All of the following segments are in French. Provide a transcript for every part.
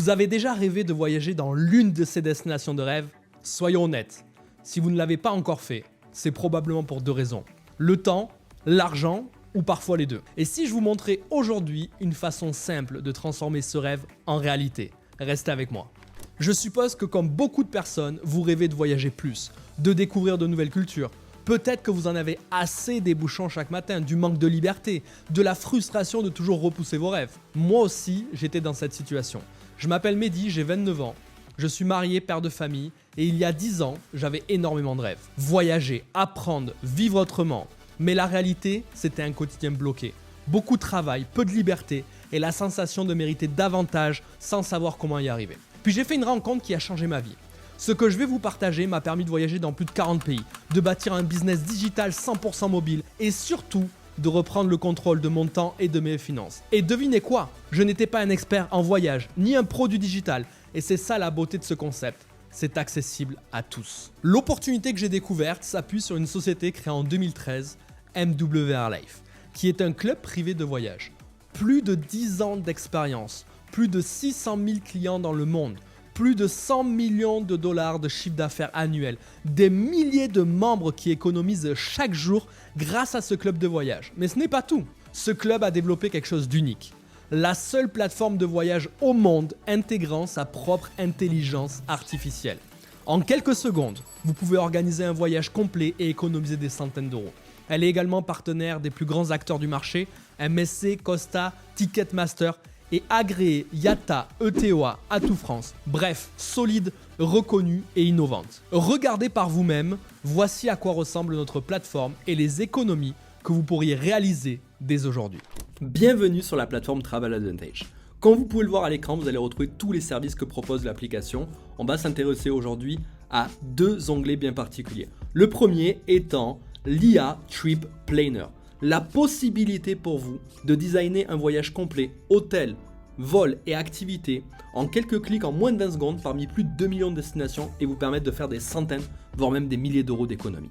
Vous avez déjà rêvé de voyager dans l'une de ces destinations de rêve? Soyons honnêtes, si vous ne l'avez pas encore fait, c'est probablement pour deux raisons. Le temps, l'argent ou parfois les deux. Et si je vous montrais aujourd'hui une façon simple de transformer ce rêve en réalité? Restez avec moi. Je suppose que comme beaucoup de personnes, vous rêvez de voyager plus, de découvrir de nouvelles cultures. Peut-être que vous en avez assez des bouchons chaque matin, du manque de liberté, de la frustration de toujours repousser vos rêves. Moi aussi, j'étais dans cette situation. Je m'appelle Mehdi, j'ai 29 ans, je suis marié, père de famille, et il y a 10 ans, j'avais énormément de rêves. Voyager, apprendre, vivre autrement. Mais la réalité, c'était un quotidien bloqué. Beaucoup de travail, peu de liberté, et la sensation de mériter davantage sans savoir comment y arriver. Puis j'ai fait une rencontre qui a changé ma vie. Ce que je vais vous partager m'a permis de voyager dans plus de 40 pays, de bâtir un business digital 100% mobile et surtout de reprendre le contrôle de mon temps et de mes finances. Et devinez quoi? Je n'étais pas un expert en voyage, ni un pro du digital. Et c'est ça la beauté de ce concept. C'est accessible à tous. L'opportunité que j'ai découverte s'appuie sur une société créée en 2013, MWR Life, qui est un club privé de voyage. Plus de 10 ans d'expérience, plus de 600 000 clients dans le monde, plus de 100 millions de dollars de chiffre d'affaires annuel, des milliers de membres qui économisent chaque jour grâce à ce club de voyage. Mais ce n'est pas tout. Ce club a développé quelque chose d'unique. La seule plateforme de voyage au monde intégrant sa propre intelligence artificielle. En quelques secondes, vous pouvez organiser un voyage complet et économiser des centaines d'euros. Elle est également partenaire des plus grands acteurs du marché, MSC, Costa, Ticketmaster et agréée IATA, ETOA, Atout France. Bref, solide, reconnue et innovante. Regardez par vous-même, voici à quoi ressemble notre plateforme et les économies que vous pourriez réaliser dès aujourd'hui. Bienvenue sur la plateforme Travel Advantage. Comme vous pouvez le voir à l'écran, vous allez retrouver tous les services que propose l'application. On va s'intéresser aujourd'hui à deux onglets bien particuliers. Le premier étant l'IA Trip Planner. La possibilité pour vous de designer un voyage complet, hôtel, vol et activités en quelques clics en moins de 20 secondes parmi plus de 2 millions de destinations et vous permettre de faire des centaines, voire même des milliers d'euros d'économie.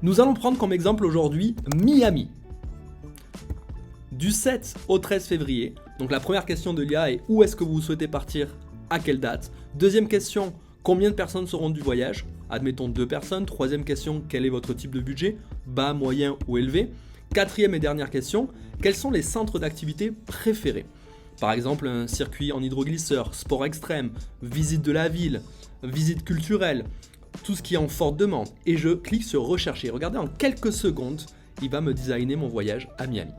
Nous allons prendre comme exemple aujourd'hui Miami. Du 7 au 13 février, donc la première question de l'IA est où est-ce que vous souhaitez partir, à quelle date? Deuxième question, combien de personnes seront du voyage? Admettons 2 personnes. Troisième question, quel est votre type de budget? Bas, moyen ou élevé? Quatrième et dernière question, quels sont les centres d'activité préférés? Par exemple, un circuit en hydroglisseur, sport extrême, visite de la ville, visite culturelle, tout ce qui est en forte demande. Et je clique sur rechercher. Regardez, en quelques secondes, il va me designer mon voyage à Miami.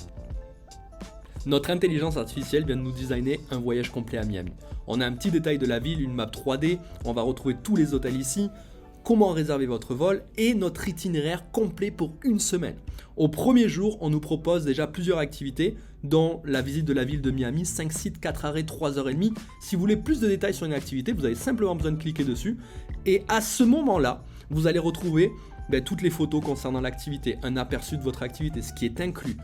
Notre intelligence artificielle vient de nous designer un voyage complet à Miami. On a un petit détail de la ville, une map 3D, on va retrouver tous les hôtels ici, comment réserver votre vol et notre itinéraire complet pour une semaine. Au premier jour, on nous propose déjà plusieurs activités, dont la visite de la ville de Miami, 5 sites, 4 arrêts, 3h30. Si vous voulez plus de détails sur une activité, vous avez simplement besoin de cliquer dessus. Et à ce moment-là, vous allez retrouver toutes les photos concernant l'activité, un aperçu de votre activité, ce qui est inclus,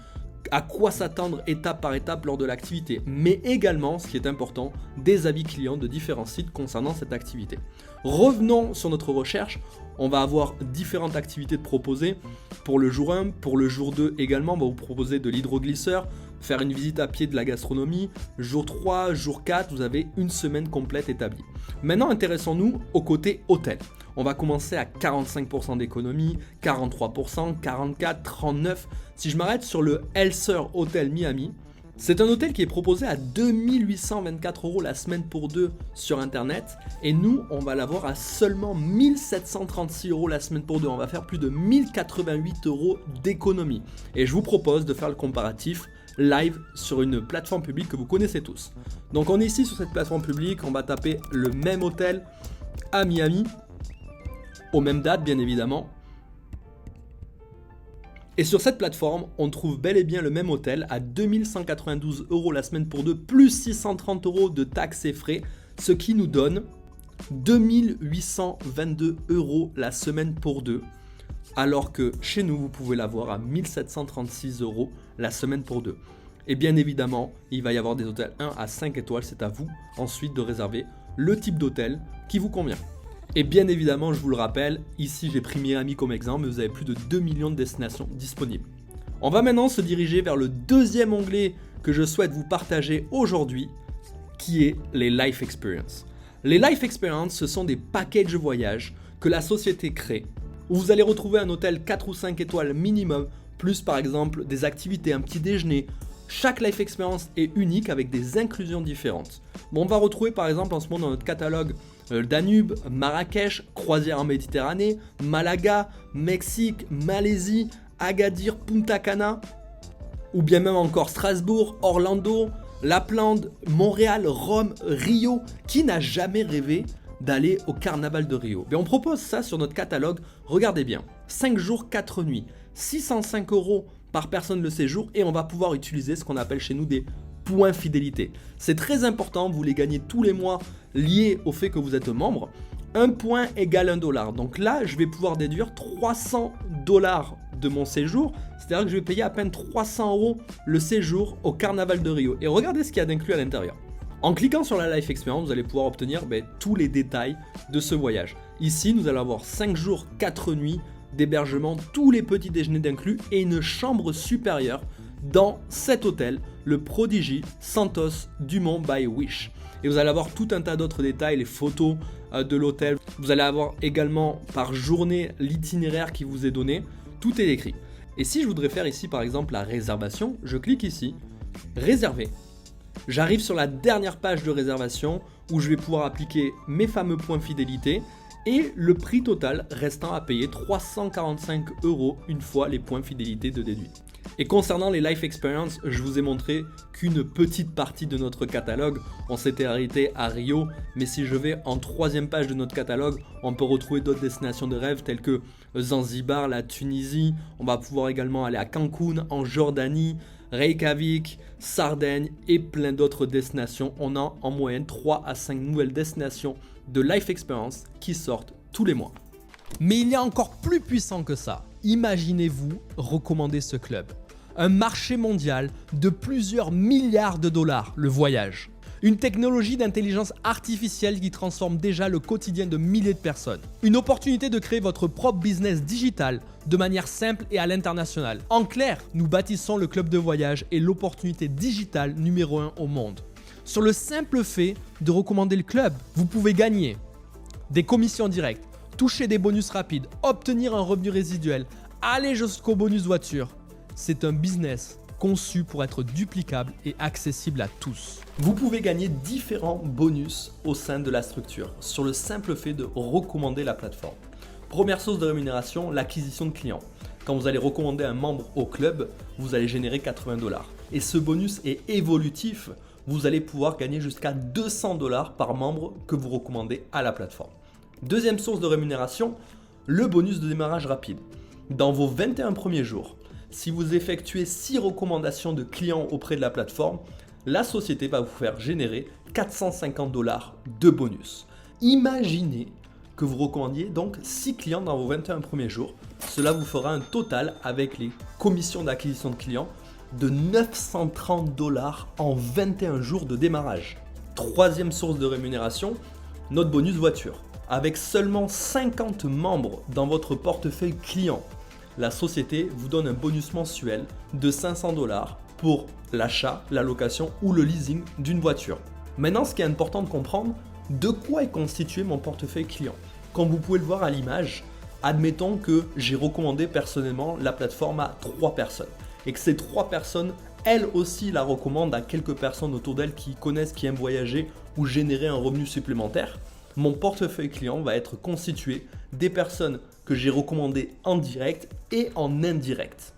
à quoi s'attendre étape par étape lors de l'activité, mais également, ce qui est important, des avis clients de différents sites concernant cette activité. Revenons sur notre recherche, on va avoir différentes activités de proposer pour le jour 1, pour le jour 2 également, on va vous proposer de l'hydroglisseur, faire une visite à pied de la gastronomie, jour 3, jour 4, vous avez une semaine complète établie. Maintenant, intéressons-nous au côté hôtel. On va commencer à 45% d'économie, 43%, 44%, 39%. Si je m'arrête sur le Elser Hotel Miami, c'est un hôtel qui est proposé à 2824 € la semaine pour deux sur internet. Et nous, on va l'avoir à seulement 1736 € la semaine pour deux. On va faire plus de 1088 € d'économie. Et je vous propose de faire le comparatif live sur une plateforme publique que vous connaissez tous. Donc on est ici sur cette plateforme publique, on va taper le même hôtel à Miami, aux mêmes dates bien évidemment. Et sur cette plateforme, on trouve bel et bien le même hôtel à 2192 € la semaine pour deux, plus 630 € de taxes et frais, ce qui nous donne 2822 € la semaine pour deux, alors que chez nous, vous pouvez l'avoir à 1736 € la semaine pour deux. Et bien évidemment, il va y avoir des hôtels 1 à 5 étoiles, c'est à vous ensuite de réserver le type d'hôtel qui vous convient. Et bien évidemment, je vous le rappelle, ici j'ai pris Miami comme exemple, mais vous avez plus de 2 millions de destinations disponibles. On va maintenant se diriger vers le deuxième onglet que je souhaite vous partager aujourd'hui, qui est les Life Experience. Les Life Experience, ce sont des packages de voyage que la société crée, où vous allez retrouver un hôtel 4 ou 5 étoiles minimum, plus par exemple des activités, un petit déjeuner. Chaque Life Experience est unique avec des inclusions différentes. Bon, on va retrouver par exemple en ce moment dans notre catalogue Danube, Marrakech, croisière en Méditerranée, Malaga, Mexique, Malaisie, Agadir, Punta Cana, ou bien même encore Strasbourg, Orlando, Lapland, Montréal, Rome, Rio. Qui n'a jamais rêvé d'aller au carnaval de Rio? Mais on propose ça sur notre catalogue, regardez bien. 5 jours, 4 nuits, 605 € par personne le séjour et on va pouvoir utiliser ce qu'on appelle chez nous des points fidélité. C'est très important, vous les gagnez tous les mois liés au fait que vous êtes membre. Un point égale $1. Donc là, je vais pouvoir déduire 300 $ de mon séjour. C'est-à-dire que je vais payer à peine 300 € le séjour au carnaval de Rio. Et regardez ce qu'il y a d'inclus à l'intérieur. En cliquant sur la Life Experience, vous allez pouvoir obtenir tous les détails de ce voyage. Ici, nous allons avoir 5 jours, 4 nuits d'hébergement, tous les petits déjeuners d'inclus et une chambre supérieure dans cet hôtel, le Prodigy Santos Dumont by Wish. Et vous allez avoir tout un tas d'autres détails, les photos de l'hôtel. Vous allez avoir également par journée l'itinéraire qui vous est donné. Tout est écrit. Et si je voudrais faire ici par exemple la réservation, je clique ici, réserver. J'arrive sur la dernière page de réservation où je vais pouvoir appliquer mes fameux points fidélité et le prix total restant à payer 345 € une fois les points fidélité de déduits. Et concernant les Life Experience, je vous ai montré qu'une petite partie de notre catalogue, on s'était arrêté à Rio, mais si je vais en 3e page de notre catalogue, on peut retrouver d'autres destinations de rêve telles que Zanzibar, la Tunisie, on va pouvoir également aller à Cancun, en Jordanie, Reykjavik, Sardaigne et plein d'autres destinations. On a en moyenne 3 à 5 nouvelles destinations de Life Experience qui sortent tous les mois. Mais il y a encore plus puissant que ça. Imaginez-vous recommander ce club. Un marché mondial de plusieurs milliards de dollars, le voyage. Une technologie d'intelligence artificielle qui transforme déjà le quotidien de milliers de personnes. Une opportunité de créer votre propre business digital de manière simple et à l'international. En clair, nous bâtissons le club de voyage et l'opportunité digitale numéro 1 au monde. Sur le simple fait de recommander le club, vous pouvez gagner des commissions directes, toucher des bonus rapides, obtenir un revenu résiduel, aller jusqu'au bonus voiture. C'est un business conçu pour être duplicable et accessible à tous. Vous pouvez gagner différents bonus au sein de la structure sur le simple fait de recommander la plateforme. Première source de rémunération, l'acquisition de clients. Quand vous allez recommander un membre au club, vous allez générer 80 $. Et ce bonus est évolutif. Vous allez pouvoir gagner jusqu'à 200 $ par membre que vous recommandez à la plateforme. Deuxième source de rémunération, le bonus de démarrage rapide. Dans vos 21 premiers jours, si vous effectuez 6 recommandations de clients auprès de la plateforme, la société va vous faire générer 450 $ de bonus. Imaginez que vous recommandiez donc 6 clients dans vos 21 premiers jours. Cela vous fera un total avec les commissions d'acquisition de clients de 930 $ en 21 jours de démarrage. Troisième source de rémunération, notre bonus voiture. Avec seulement 50 membres dans votre portefeuille client, la société vous donne un bonus mensuel de 500 $ pour l'achat, la location ou le leasing d'une voiture. Maintenant, ce qui est important de comprendre, de quoi est constitué mon portefeuille client. Comme vous pouvez le voir à l'image, admettons que j'ai recommandé personnellement la plateforme à 3 personnes et que ces 3 personnes, elles aussi la recommandent à quelques personnes autour d'elles qui connaissent, qui aiment voyager ou générer un revenu supplémentaire. Mon portefeuille client va être constitué des personnes que j'ai recommandées en direct et en indirect.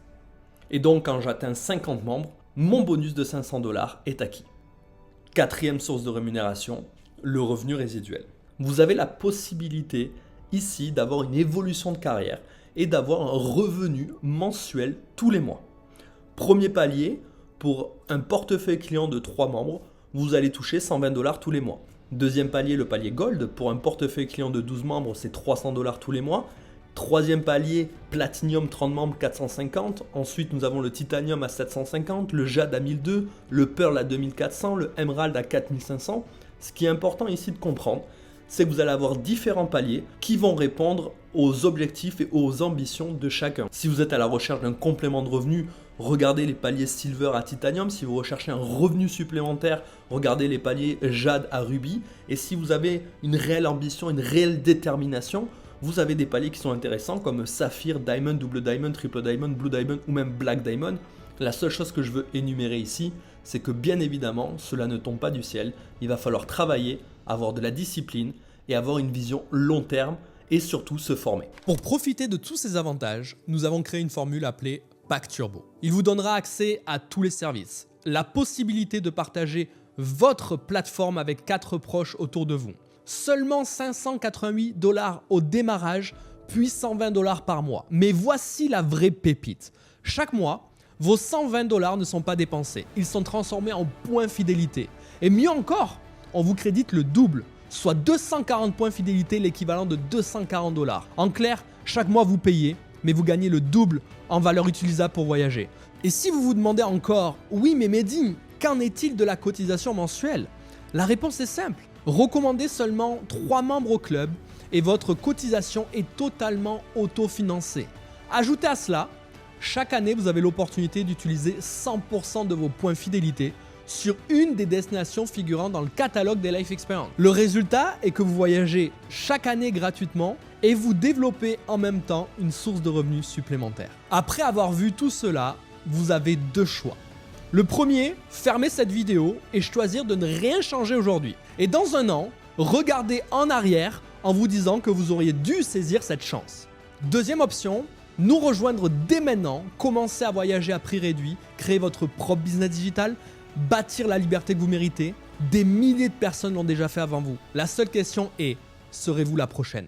Et donc quand j'atteins 50 membres, mon bonus de 500 $ est acquis. Quatrième source de rémunération, le revenu résiduel. Vous avez la possibilité ici d'avoir une évolution de carrière et d'avoir un revenu mensuel tous les mois. Premier palier, pour un portefeuille client de 3 membres, vous allez toucher 120 $ tous les mois. Deuxième palier, le palier Gold, pour un portefeuille client de 12 membres, c'est 300 $ tous les mois. Troisième palier, Platinum 30 membres 450. Ensuite, nous avons le Titanium à 750, le Jade à 1002, le Pearl à 2400, le Emerald à 4500. Ce qui est important ici de comprendre, c'est que vous allez avoir différents paliers qui vont répondre aux objectifs et aux ambitions de chacun. Si vous êtes à la recherche d'un complément de revenu regardez les paliers Silver à Titanium. Si vous recherchez un revenu supplémentaire, regardez les paliers Jade à Ruby. Et si vous avez une réelle ambition, une réelle détermination, vous avez des paliers qui sont intéressants comme Saphir, Diamond, Double Diamond, Triple Diamond, Blue Diamond ou même Black Diamond. La seule chose que je veux énumérer ici, c'est que bien évidemment, cela ne tombe pas du ciel. Il va falloir travailler, avoir de la discipline et avoir une vision long terme et surtout se former. Pour profiter de tous ces avantages, nous avons créé une formule appelée Pack Turbo. Il vous donnera accès à tous les services, la possibilité de partager votre plateforme avec 4 proches autour de vous. Seulement 588 $ au démarrage, puis 120 $ par mois. Mais voici la vraie pépite. Chaque mois, vos 120 $ ne sont pas dépensés. Ils sont transformés en points fidélité. Et mieux encore, on vous crédite le double, soit 240 points fidélité, l'équivalent de 240 $. En clair, chaque mois vous payez, mais vous gagnez le double en valeur utilisable pour voyager. Et si vous vous demandez encore, oui mais Mehdi, qu'en est-il de la cotisation mensuelle? La réponse est simple. Recommandez seulement 3 membres au club et votre cotisation est totalement autofinancée. Ajoutez à cela, chaque année vous avez l'opportunité d'utiliser 100% de vos points fidélité sur une des destinations figurant dans le catalogue des Life Experience. Le résultat est que vous voyagez chaque année gratuitement et vous développez en même temps une source de revenus supplémentaire. Après avoir vu tout cela, vous avez 2 choix. Le premier, fermer cette vidéo et choisir de ne rien changer aujourd'hui. Et dans un an, regardez en arrière en vous disant que vous auriez dû saisir cette chance. Deuxième option, nous rejoindre dès maintenant, commencer à voyager à prix réduit, créer votre propre business digital, bâtir la liberté que vous méritez. Des milliers de personnes l'ont déjà fait avant vous. La seule question est, serez-vous la prochaine ?